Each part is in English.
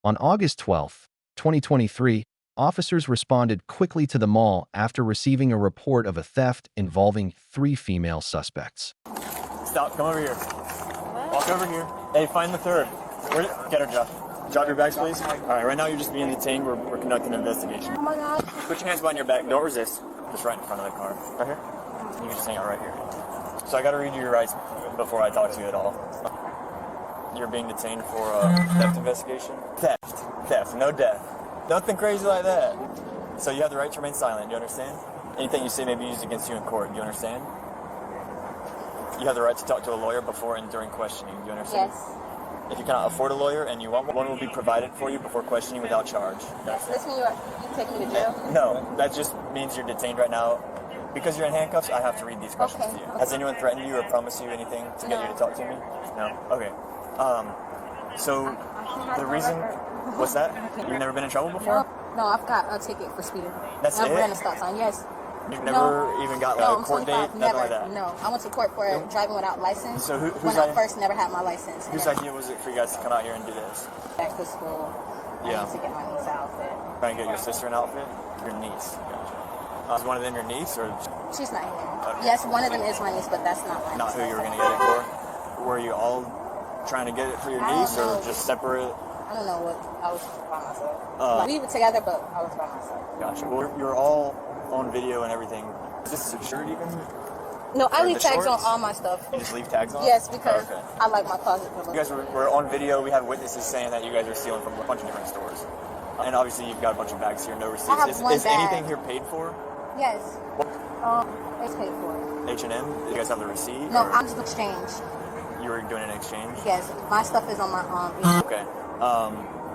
On August 12, 2023, officers responded quickly to the mall after receiving a report of a theft involving 3 female suspects. Stop, come over here. Walk over here. Hey, find the third. Get her, Jeff. Drop your bags, please. All right, right now you're just being detained. We're conducting an investigation. Oh my God. Put your hands behind your back. Don't resist. Just right in front of the car. Right here. You can just hang out right here. So I got to read you your rights before I talk to you at all. You're being detained for a theft investigation. Theft, no death. Nothing crazy like that. So you have the right to remain silent. Do you understand? Anything you say may be used against you in court. Do you understand? You have the right to talk to a lawyer before and during questioning. Do you understand? Yes. If you cannot afford a lawyer and you want one will be provided for you before questioning without charge. Yes. This means you take me to jail? No, that just means you're detained right now. Because you're in handcuffs, I have to read these questions to you. Has anyone threatened you or promised you anything to get you to talk to me? No? Okay. So the reason, what's that? You've never been in trouble before? No, I've got a ticket for speeding. That's it? I've ran a stop sign, yes. You've never even got like a court date? Never, nothing like that? No. I went to court for driving without license. So when I first never had my license. Whose idea was it for you guys to come out here and do this? Back to school. I need to get my niece an outfit. Trying to get your sister an outfit? Your niece. Gotcha. Is one of them your niece or? She's not here. Okay. Yes, one of them is my niece, but that's not my niece. Not who you were going to get it for? Were you all trying to get it for your niece or just separate? I don't know what. I was by myself. We were together, but I was by myself. Gotcha. Well, you're all on video and everything. Is this a shirt even? No, I leave tags on all my stuff. You just leave tags on? Yes, because I like my closet to look. You guys were on video. We have witnesses saying that you guys are stealing from a bunch of different stores. And obviously you've got a bunch of bags here, no receipts. I have one is bag. Anything here paid for? Yes. It's paid for. H&M? Do you guys have the receipt? No, I'm just exchange. You were doing an exchange? Yes, my stuff is on my Okay.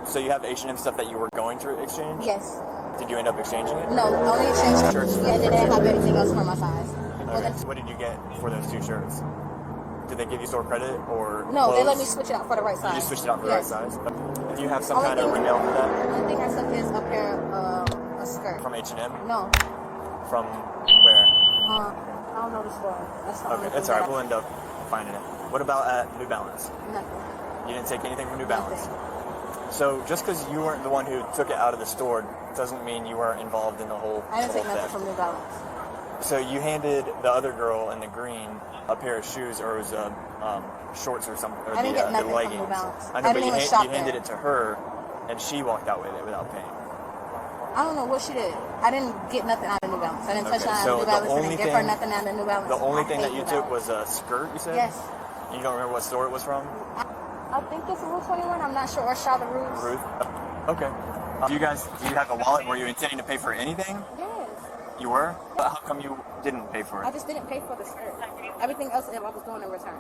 So you have H&M stuff that you were going to exchange? Yes. Did you end up exchanging it? No, only exchanged shirts. Yeah, they didn't have anything else for my size. Okay. So what did you get for those 2 shirts? Did they give you store credit or No, clothes? they let me switch it out for the right size. You just switched it out for the right size? Do you have some kind of email for that? The only thing I took is a pair of a skirt. From H&M? No. From where? I don't know the store. That's the only Okay, that's thing alright. We'll end up finding it. What about at New Balance? Nothing. You didn't take anything from New Balance? Nothing. So just because you weren't the one who took it out of the store doesn't mean you weren't involved in the whole I didn't take nothing theft. from New Balance. So you handed the other girl in the green a pair of shoes, or it was shorts or something, or I didn't get the nothing leggings. from New Balance. I know, I but didn't you, even shop you handed there. it to her, and she walked out with it without paying. I don't know what she did. I didn't get nothing out of New Balance. I didn't touch Okay, nothing so out of New the Balance. I didn't give her nothing out of New Balance. The only thing I that you hate New took was Balance. a skirt, you said? Yes. You don't remember what store it was from? I think it's Rule 21. I'm not sure. Or Shaw the Rules. Ruth? Okay. Do you have a wallet? Were you intending to pay for anything? Yes. You were? But how come you didn't pay for I it? just didn't pay for the skirt. Everything else I was doing in return.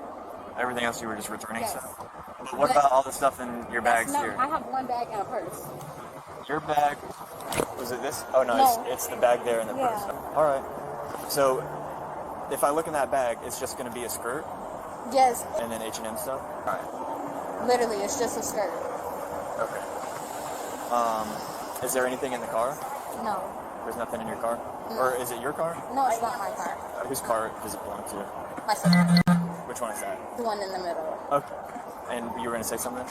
Everything else you were just returning Yes. stuff? But what about all the stuff in your bags No, here? I have one bag and a purse. Your bag, was it this? Oh no, No. It's the bag there in the Yeah. purse. All right. So if I look in that bag, it's just going to be a skirt Yes. and then H&M stuff? All right. Literally, it's just a skirt. Okay. Is there anything in the car? No. There's nothing in your car? No. Or is it your car? No, it's not my car. Whose car does it belong to? My sister. Which one is that? The one in the middle. Okay. And you were going to say something?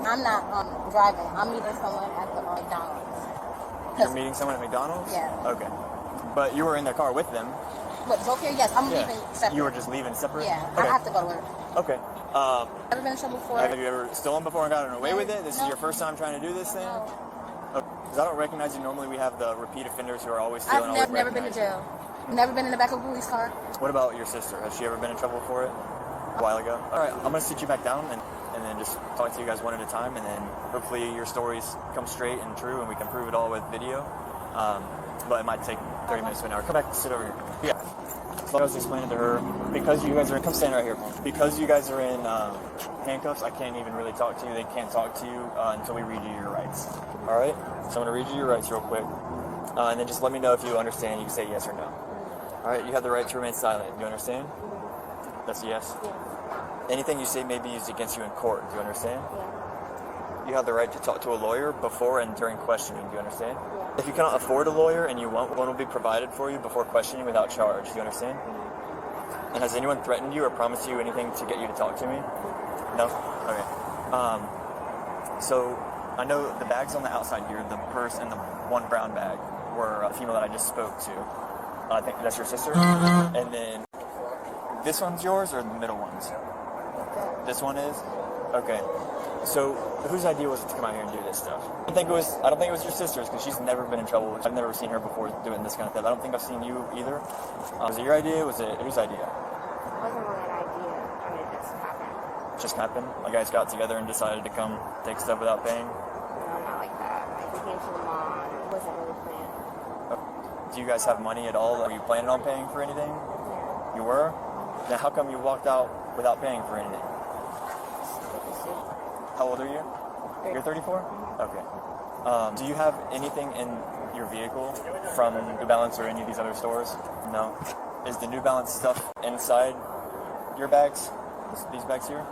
I'm not driving. I'm meeting someone at the McDonald's. You're meeting someone at McDonald's? Yeah. Okay. But you were in their car with them. What, Joe here? Yes, I'm leaving separate. You were just leaving separate? Yeah, Okay. I have to go to work. Okay. Ever been in trouble before? Have you ever stolen before and gotten away No. with it? This is No. your first time trying to do this thing? No. Because I don't recognize you. Normally we have the repeat offenders who are always stealing. I've never been to jail. Never been in the back of a police car. What about your sister? Has she ever been in trouble for it? A while ago? Alright, I'm going to sit you back down and then just talk to you guys one at a time, and then hopefully your stories come straight and true and we can prove it all with video. But it might take 30 minutes to an hour. Come back and sit over here. Yeah. So I was explaining to her, because you guys are in, come stand right here. Because you guys are in handcuffs, I can't even really talk to you. They can't talk to you until we read you your rights. Alright? So I'm going to read you your rights real quick. And then just let me know if you understand. You can say yes or no. Alright, you have the right to remain silent. Do you understand? That's a yes? Yeah. Anything you say may be used against you in court. Do you understand? Yeah. You have the right to talk to a lawyer before and during questioning. Do you understand? Yeah. If you cannot afford a lawyer and you want one will be provided for you before questioning without charge. Do you understand? Mm-hmm. And has anyone threatened you or promised you anything to get you to talk to me? No? Okay. So I know the bags on the outside here, the purse and the one brown bag, were a female that I just spoke to. I think that's your sister. And then this one's yours or the middle one's? This one is? Okay. So whose idea was it to come out here and do this stuff? I don't think it was your sister's because she's never been in trouble. I've never seen her before doing this kind of stuff. I don't think I've seen you either. Was it your idea? Was it whose idea? It wasn't really an idea. I mean, it just happened. Just happened? You guys got together and decided to come take stuff without paying? No, not like that. Like, we came to the mall and it wasn't really planned. Do you guys have money at all? Were you planning on paying for anything? Yeah. You were? Now how come you walked out without paying for anything? How old are you? 30. You're 34? Okay. Do you have anything in your vehicle from New Balance or any of these other stores? No. Is the New Balance stuff inside your bags? These bags here?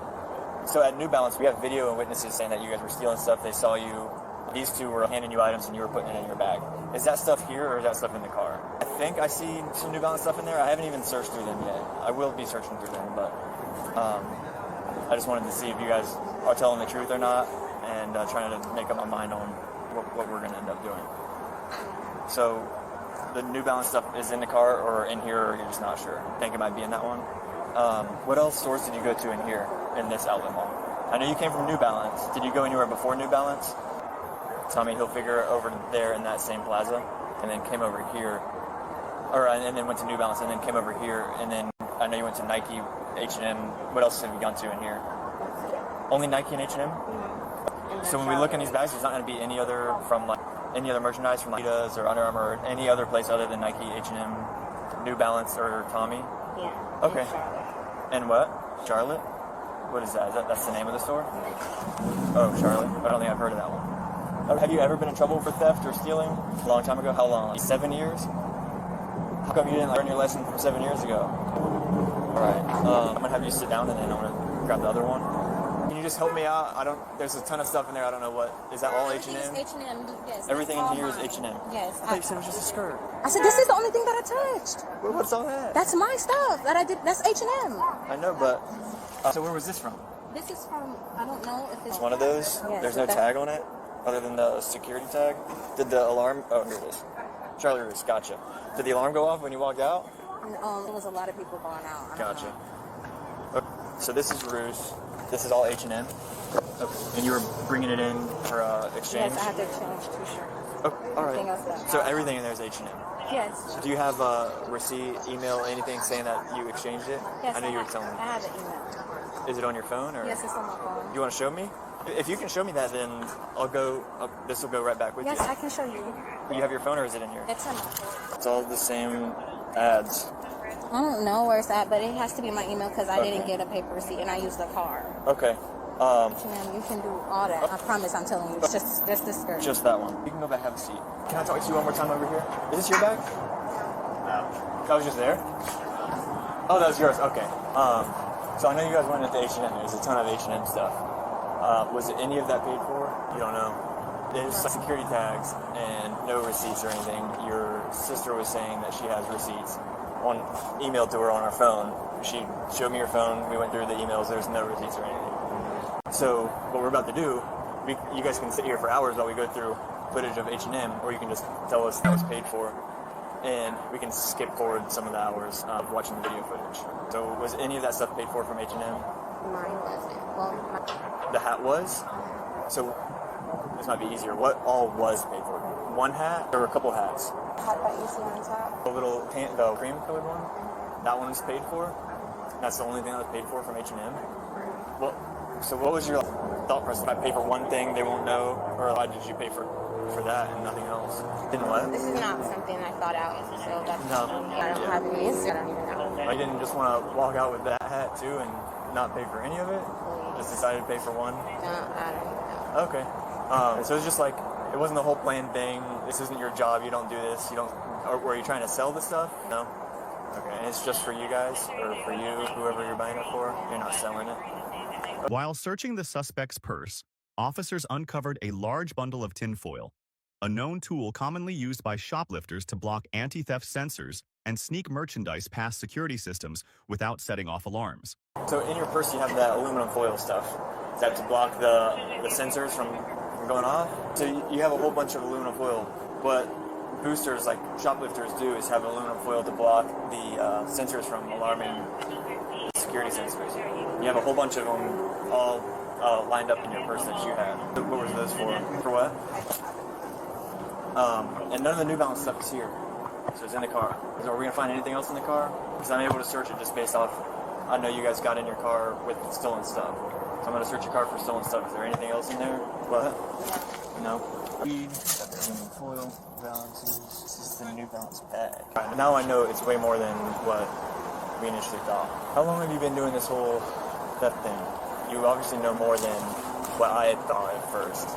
So at New Balance, we have video and witnesses saying that you guys were stealing stuff. They saw you. These two were handing you items and you were putting it in your bag. Is that stuff here or is that stuff in the car? I think I see some New Balance stuff in there. I haven't even searched through them yet. I will be searching through them, but I just wanted to see if you guys are telling the truth or not and trying to make up my mind on what we're going to end up doing. So the New Balance stuff is in the car or in here or you're just not sure? I think it might be in that one. What else stores did you go to in here, in this outlet mall? I know you came from New Balance. Did you go anywhere before New Balance? Tommy Hilfiger over there in that same plaza, and then came over here, and then went to New Balance, and then came over here, and then I know you went to Nike, H&M. What else have you gone to in here? Only Nike and H&M? So when we look in these bags, there's not going to be any other merchandise from Adidas or Under Armour or any other place other than Nike, H&M, New Balance, or Tommy? Yeah. Okay. And what? Charlotte? What is that? That's the name of the store? Oh, Charlotte. I don't think I've heard of that one. Have you ever been in trouble for theft or stealing? A long time ago? How long? 7 years? How come you didn't learn your lesson from 7 years ago? Alright. I'm going to have you sit down and then I'm going to grab the other one. Can you just help me out? There's a ton of stuff in there. I don't know what. Is that all H&M? H&M, yes. Everything in here is H&M? Yes. I thought you said it was just a skirt. I said, this is the only thing that I touched. Well, what's all that? That's my stuff that I did. That's H&M. I know, but... so where was this from? This is from, I don't know if it's... One of those? Yes, There's no tag on it? Other than the security tag? Did the alarm... Oh, here it is. Charlie Roos, gotcha. Did the alarm go off when you walked out? There was a lot of people going out. Gotcha. Okay. So this is Roos. This is all H&M. Okay. And you were bringing it in for exchange? Yes, I had to exchange 2 shirts. Oh, all right. So everything in there is H&M? Yes. Do you have a receipt, email, anything saying that you exchanged it? Yes, I know you were telling me. I have an email. Is it on your phone? Or? Yes, it's on my phone. You want to show me? If you can show me that, then I'll go. This will go right back with you. Yes, I can show you. You have your phone, or is it in here? It's in my phone. It's all the same ads. I don't know where it's at, but it has to be my email because I didn't get a paper receipt and I used the card. Okay. You can do all that. I promise. I'm telling you. It's just this skirt. Just that one. You can go back, have a seat. Can I talk to you one more time over here? Is this your bag? No. That was just there. Oh, that was yours. Okay. So I know you guys went into H&M. There's a ton of H&M stuff. Was any of that paid for? You don't know. There's security tags and no receipts or anything. Your sister was saying that she has receipts emailed to her on her phone. She showed me her phone. We went through the emails. There's no receipts or anything. So what we're about to do, you guys can sit here for hours while we go through footage of H&M, or you can just tell us that was paid for, and we can skip forward some of the hours of watching the video footage. So was any of that stuff paid for from H&M? Mine wasn't. Well, the hat was? So this might be easier. What all was paid for? One hat? There were a couple hats. hat that you see on top. The cream colored one? That one was paid for? That's the only thing that was paid for from H&M? Well, so what was your thought process? If I pay for one thing, they won't know? Or why did you pay for that and nothing else? Didn't what? This is not something I thought out, so that's I don't have any answer. I don't even know. I didn't just want to walk out with that hat too and not pay for any of it? Just decided to pay for one? No, I don't even know. Okay. So it's just like, it wasn't the whole planned thing. This isn't your job. You don't do this. You don't. Or were you trying to sell the stuff? No. Okay. And it's just for you guys, or for you, whoever you're buying it for. You're not selling it. While searching the suspect's purse, officers uncovered a large bundle of tinfoil, a known tool commonly used by shoplifters to block anti-theft sensors and sneak merchandise past security systems without setting off alarms. So in your purse, you have that aluminum foil stuff. Is that to block the sensors from going off. So you have a whole bunch of aluminum foil. What boosters, like shoplifters, do is have aluminum foil to block the sensors from alarming security sensors. You have a whole bunch of them all lined up in your purse that you have. What was those for? For what? And none of the New Balance stuff is here. So it's in the car. So are we going to find anything else in the car? Because I'm able to search it just based off, I know you guys got in your car with stolen stuff. So I'm going to search your car for stolen stuff. Is there anything else in there? What? No. Weed, foil, balances. This is the New Balance bag. Right, now I know it's way more than what we initially thought. How long have you been doing this whole theft thing? You obviously know more than what I had thought at first.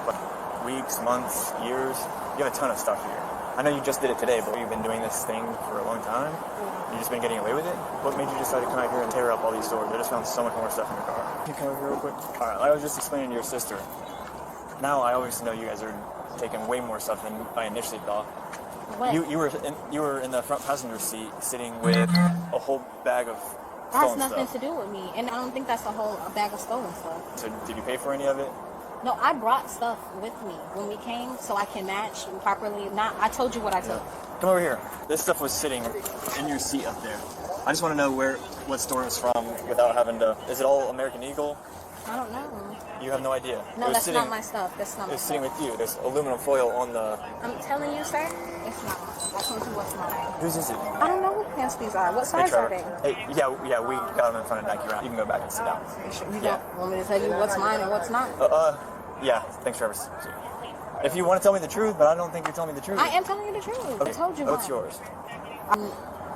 What, weeks, months, years? You have a ton of stuff here. I know you just did it today, but you've been doing this thing for a long time. You've just been getting away with it. What made you decide to come out here and tear up all these stores? I just found so much more stuff in your car. Can you come over here real quick? All right, I was just explaining to your sister. Now I obviously know you guys are taking way more stuff than I initially thought. What? You were in the front passenger seat, sitting with a whole bag of That has stolen nothing stuff. to do with me, and I don't think that's a bag of stolen stuff. So did you pay for any of it? No, I brought stuff with me when we came, so I can match properly. I told you what I took. Come over here. This stuff was sitting in your seat up there. I just want to know what store it's from without having to. Is it all American Eagle? I don't know. You have no idea. No, that's not my stuff. That's not my It's stuff. sitting with you. There's aluminum foil on the. I'm telling you, sir, it's not my stuff. I told you what's mine. Whose is it? I don't know what pants these are. What size are they? Hey, yeah, we got them in front of Nike Round. You can go back and sit down. You Yeah. don't want me to tell you what's mine and what's not? Yeah. Thanks, Travis. If you want to tell me the truth, but I don't think you're telling me the truth. I am telling you the truth. Okay. I told you What's mine. yours?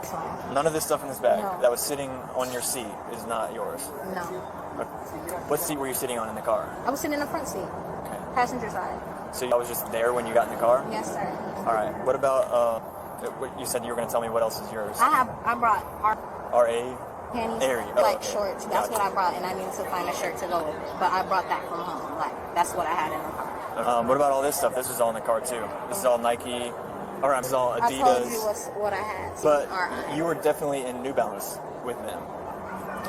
Sorry. None of this stuff in this bag No. that was sitting on your seat is not yours. No. What seat were you sitting on in the car? I was sitting in the front seat, Okay. passenger side. So I was just there when you got in the car? Yes, sir. All right. What about, what you said you were going to tell me what else is yours? I brought our R.A.? panties, Airy. like Okay. shorts. That's Gotcha. what I brought, and I needed to find a shirt to go with it. But I brought that from home. Like, that's what I had in the car. What about all this stuff? This is all in the car too. This is all Nike. All right, this is all Adidas. I told you what I had. But Alright. you were definitely in New Balance with them.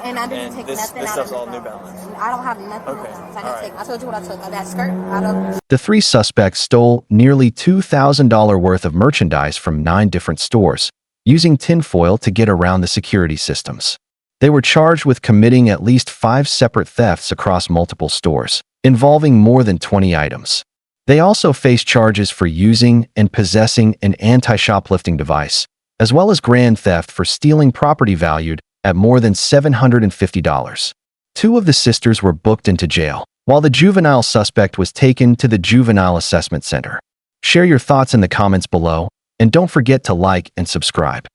And I didn't and take this nothing out stuff's of all New New Balance. Balance. I don't have nothing Okay. New Balance. I didn't Alright. take. I told you what I took. That skirt out of. The three suspects stole nearly $2,000 worth of merchandise from 9 different stores, using tinfoil to get around the security systems. They were charged with committing at least 5 separate thefts across multiple stores, involving more than 20 items. They also face charges for using and possessing an anti-shoplifting device, as well as grand theft for stealing property valued at more than $750. 2 of the sisters were booked into jail, while the juvenile suspect was taken to the Juvenile Assessment Center. Share your thoughts in the comments below, and don't forget to like and subscribe.